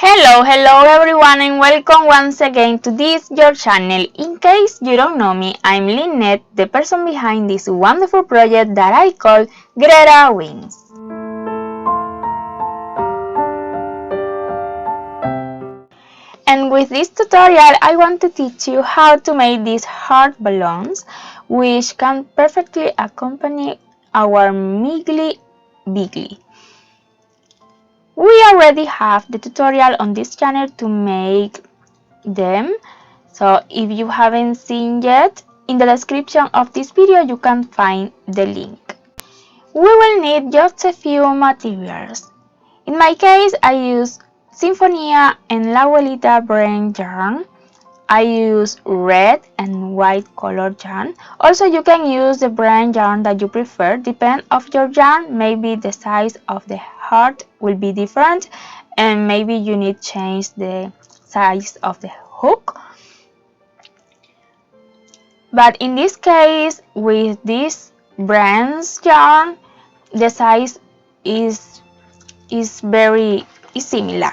Hello everyone and welcome once again to this your channel. In case you don't know me, I'm Lynette, the person behind this wonderful project that I call GretaWings. And with this tutorial I want to teach you how to make these heart balloons which can perfectly accompany our Miggly Biggly. We already have the tutorial on this channel to make them, so if you haven't seen yet, in the description of this video you can find the link. We will need just a few materials. In my case I use Sinfonía and La Abuelita brand yarn. I use red and white color yarn. Also you can use the brand yarn that you prefer. Depend of your yarn, maybe the size of the heart will be different and maybe you need change the size of the hook. But in this case, with this brand's yarn, the size is very similar.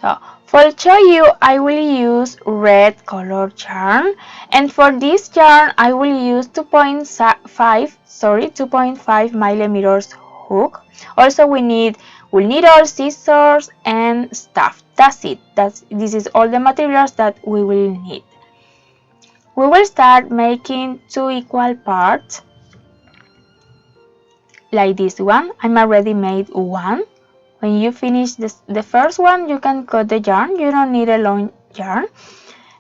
So for show you, I will use red color yarn, and for this yarn I will use 2.5 millimeters hook. Also we'll need our scissors and stuff. That's it. This is all the materials that we will need. We will start making 2 equal parts like this one. I'm already made one. When you finish the first one, you can cut the yarn. You don't need a long yarn.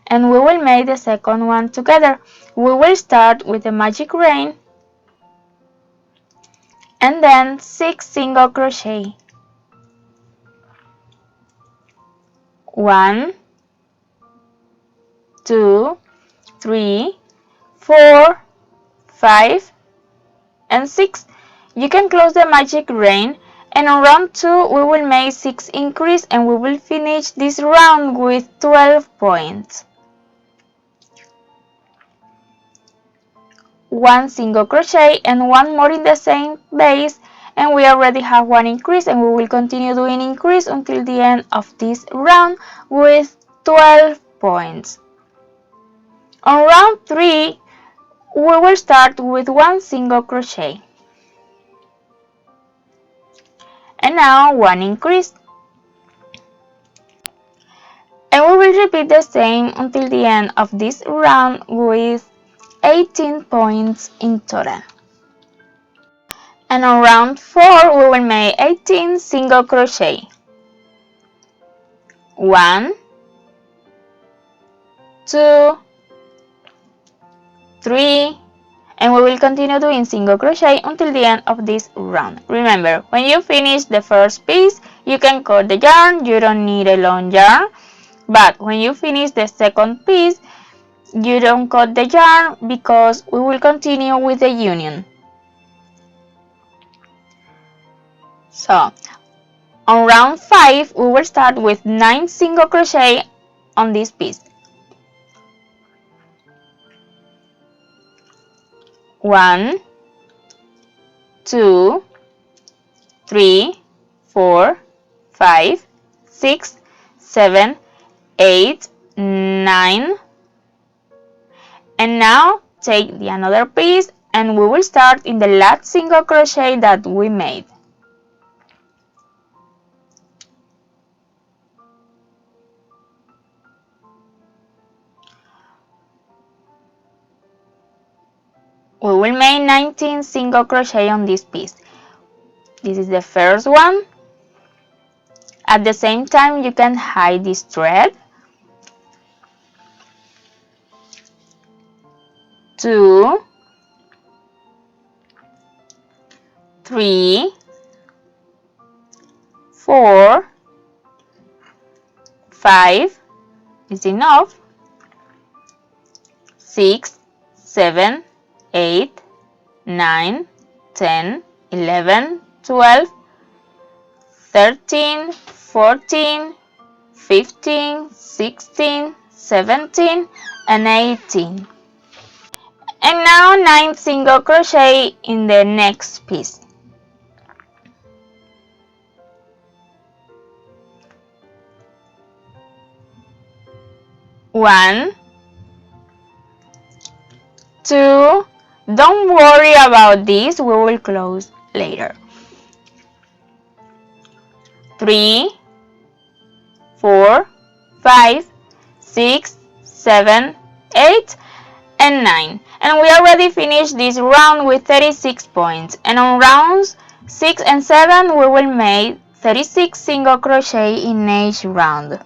And we will make the second one together. We will start with the magic rain and then 6 single crochet. 1, 2, 3, 4, 5, and 6. You can close the magic rain. And on round 2 we will make 6 increase and we will finish this round with 12 points. 1 single crochet and 1 more in the same base, and we already have 1 increase, and we will continue doing increase until the end of this round with 12 points. On round 3 we will start with 1 single crochet. And now 1 increase. And we will repeat the same until the end of this round with 18 points in total. And on round 4 we will make 18 single crochet. 1, 2, 3, and we will continue doing single crochet until the end of this round. Remember, when you finish the first piece, you can cut the yarn. You don't need a long yarn. But when you finish the second piece, you don't cut the yarn because we will continue with the union. So, on round 5, we will start with 9 single crochet on this piece. 1, 2, 3, 4, 5, 6, 7, 8, 9. And now take the another piece and we will start in the last single crochet that we made. We will make 19 single crochet on this piece. This is the first one. At the same time you can hide this thread. 2, 3, 4, 5 is enough. 6, 7, 8, 9, 10, 11, 12, 13, 14, 15, 16, 17, and 18. And now 9 single crochet in the next piece. 1, 2, don't worry about this, we will close later. 3, 4, 5, 6, 7, 8, and 9. And we already finished this round with 36 points. And on rounds 6 and 7 we will make 36 single crochet in each round.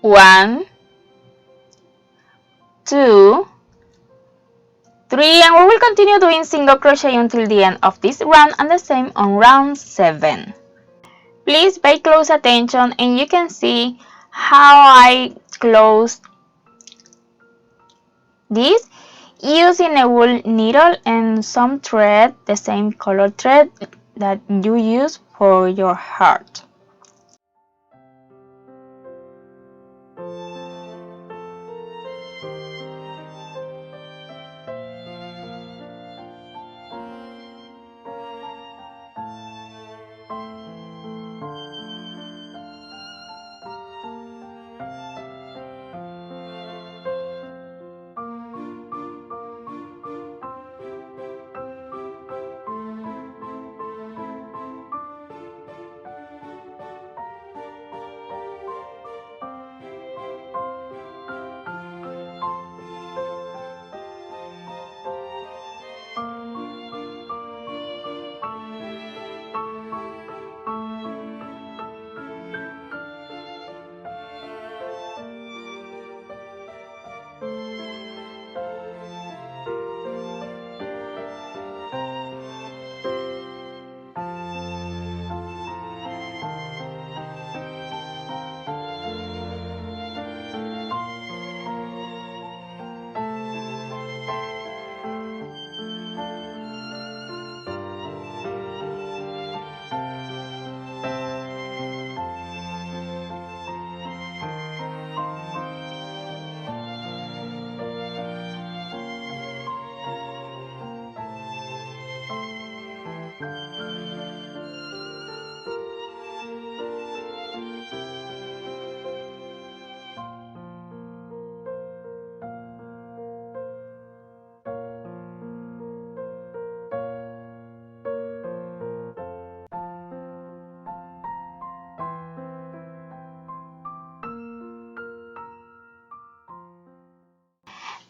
One, 2, 3, and we will continue doing single crochet until the end of this round, and the same on round 7. Please pay close attention and you can see how I close this using a wool needle and some thread, the same color thread that you use for your heart.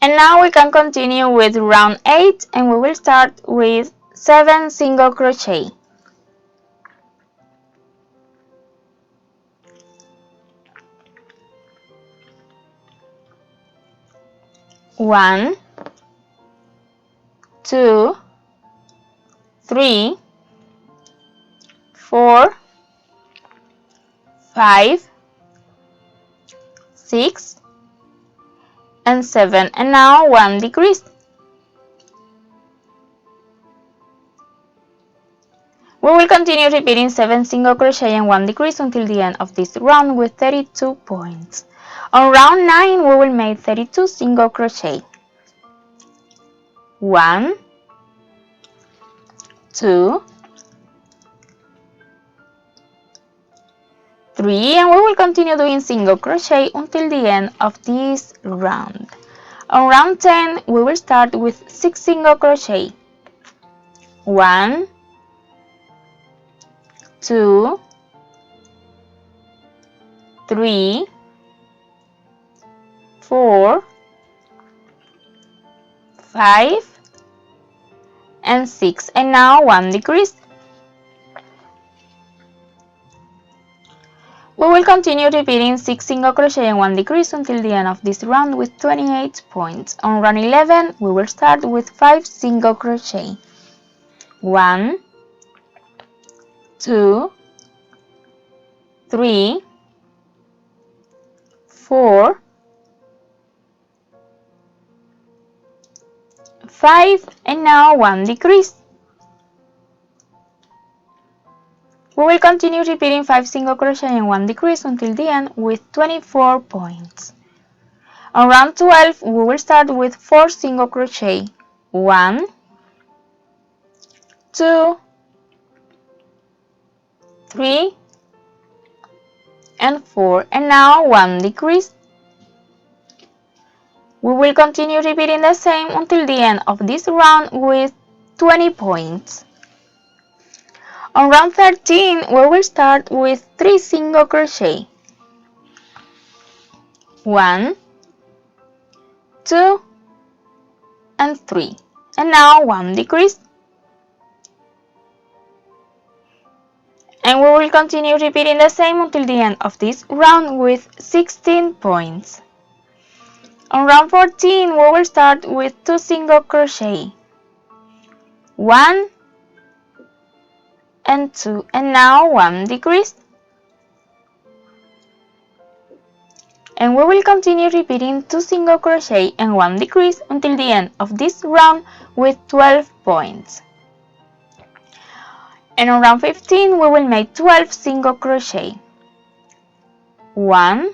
And now we can continue with round 8 and we will start with 7 single crochet. 1, 2, 3, 4, 5, 6, and 7, and now 1 decrease. We will continue repeating 7 single crochet and 1 decrease until the end of this round with 32 points. On round 9 we will make 32 single crochet. 1, 2, 3, and we will continue doing single crochet until the end of this round. On round 10 we will start with 6 single crochet. 1, 2, 3, 4, 5, and 6, and now 1 decrease. We will continue repeating 6 single crochet and 1 decrease until the end of this round with 28 points. On round 11 we will start with 5 single crochet. 1, 2, 3, 4, 5, and now 1 decrease. We will continue repeating 5 single crochet and 1 decrease until the end with 24 points. On round 12 we will start with 4 single crochet. 1, 2, 3, and 4, and now 1 decrease. We will continue repeating the same until the end of this round with 20 points. On round 13, we will start with 3 single crochet. 1, 2, and 3, and now 1 decrease. And we will continue repeating the same until the end of this round with 16 points. On round 14, we will start with 2 single crochet. 1 and 2, and now 1 decrease. And we will continue repeating 2 single crochet and 1 decrease until the end of this round with 12 points. And on round 15, we will make 12 single crochet. 1,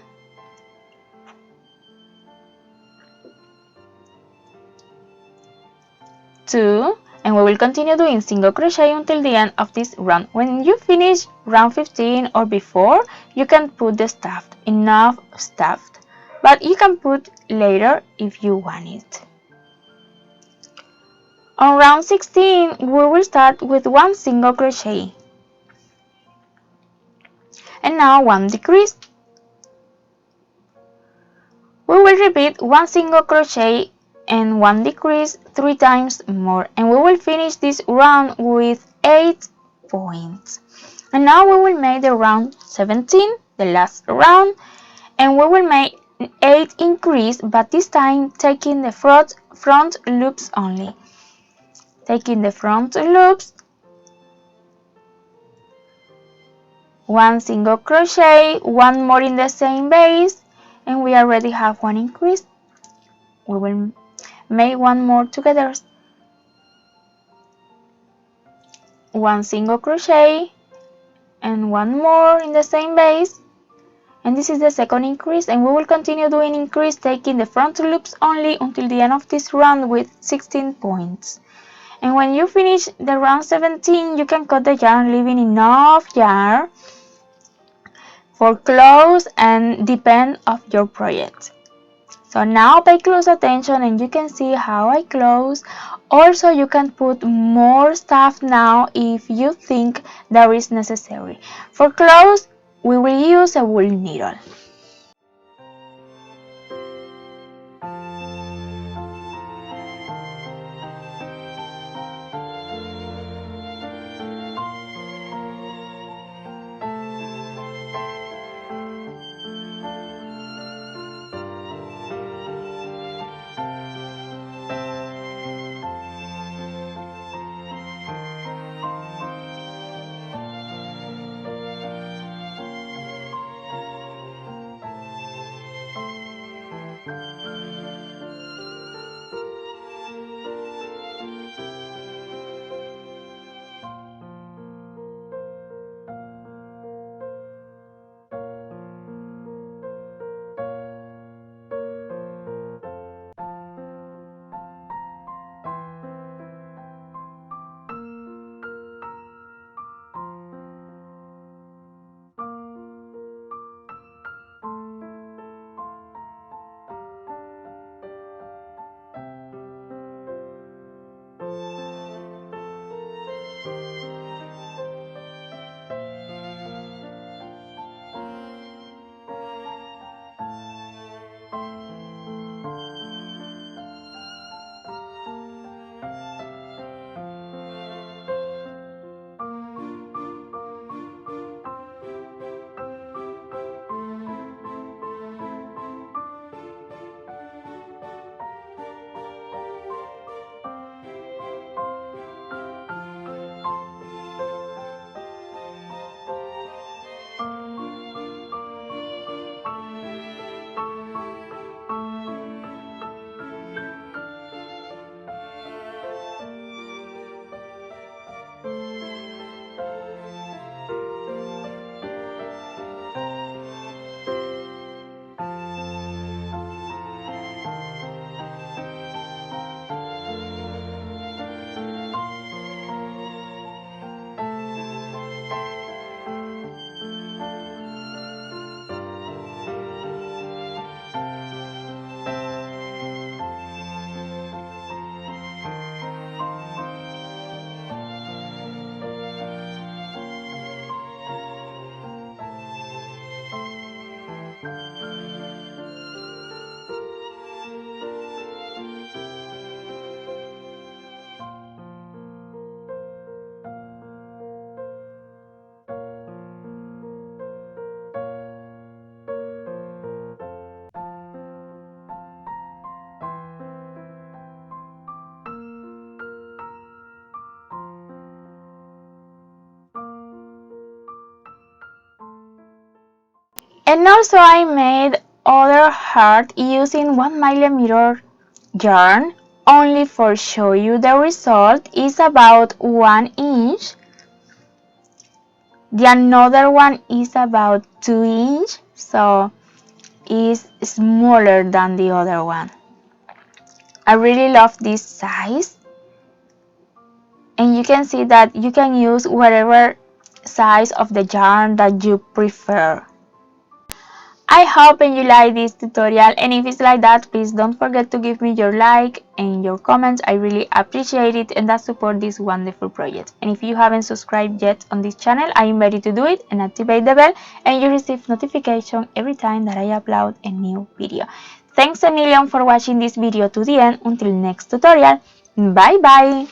2, and we will continue doing single crochet until the end of this round. When you finish round 15 or before, you can put the stuffed, enough stuffed, but you can put later if you want it. On round 16, we will start with 1 single crochet, and now 1 decrease. We will repeat 1 single crochet and 1 decrease 3 times more, and we will finish this round with 8 points. And now we will make the round 17, the last round, and we will make 8 increase, but this time taking the front loops only. Taking the front loops, 1 single crochet, 1 more in the same base, and we already have 1 increase. We will make 1 more together. 1 single crochet and 1 more in the same base, and this is the second increase, and we will continue doing increase taking the front loops only until the end of this round with 16 points. And when you finish the round 17, you can cut the yarn, leaving enough yarn for clothes and depend of your project. So now pay close attention and you can see how I close. Also, you can put more stuff now if you think that is necessary. For clothes, we will use a wool needle. And also I made other heart using 1mm yarn, only for show you the result. Is about 1 inch. The another one is about 2 inch, so is smaller than the other one. I really love this size, and you can see that you can use whatever size of the yarn that you prefer. I hope you like this tutorial, and if it's like that, please don't forget to give me your like and your comments. I really appreciate it, and that support this wonderful project. And if you haven't subscribed yet on this channel, I invite you to do it and activate the bell, and you receive notification every time that I upload a new video. Thanks a million for watching this video to the end. Until next tutorial, bye bye!